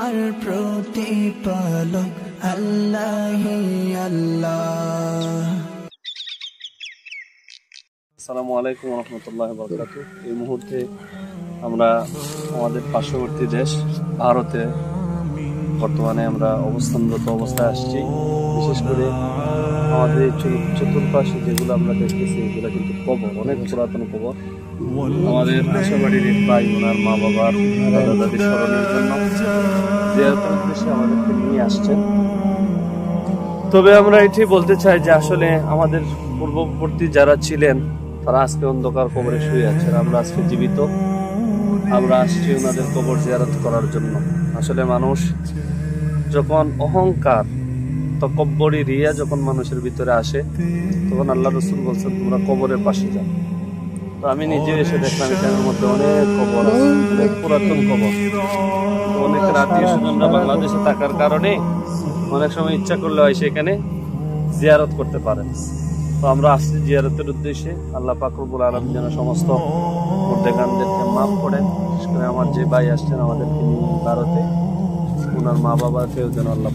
আমার প্রতিপালক আল্লাহ আল্লাহ। আসসালামু আলাইকুম ওয়া রাহমাতুল্লাহি ওয়া বারাকাতুহু। এই মুহূর্তে আমরা আমাদের পার্শ্ববর্তী দেশ ভারতে বর্তমানে আমরা অবস্থানরত অবস্থায় আসছি। বিশেষ করে আমাদের এই চতুর্পাশে যেগুলো আমরা দেখতেছি এগুলো কিন্তু কবর, অনেক পুরাতন কবর। আমাদের আশাবাড়ির এক ভাই ওনার মা বাবার দাদা দাদির স্মরণের জন্য জিয়ারতের উদ্দেশ্যে আমাদেরকে নিয়ে আসছেন। তবে আমরা এটি বলতে চাই যে আসলে আমাদের পূর্ববর্তী যারা ছিলেন তারা আজকে অন্ধকার কবরে শুয়ে আছেন, আমরা আজকে জীবিত। আমরা আসছি ওনাদের কবর জিয়ারত করার জন্য। আসলে মানুষ যখন অহংকার তকব্বরি রিয়া যখন মানুষের ভিতরে আসে তখন আল্লাহ রাসূল বলছেন তোমরা কবরের পাশে যাও। তো আমি নিজে এসে দেখলাম এখানের মধ্যে অনেক কবর আছে, অনেক পুরাতন কবর। অনেক আত্মীয় স্বজনরা বাংলাদেশে থাকার কারণে অনেক সময় ইচ্ছা করলে হয় সেখানে জিয়ারত করতে পারেন। তো আমরা আসছি জিয়ারতের উদ্দেশ্যে। আল্লাহ পাক রব্বুল আলামিন যেন সমস্ত মুর্দেগানদেরকে মাফ করেন। বিশেষ করে আমার যে ভাই আসছেন আমাদেরকে নিয়ে ভারতে, ওনার মা বাবাকেও যেন আল্লাহ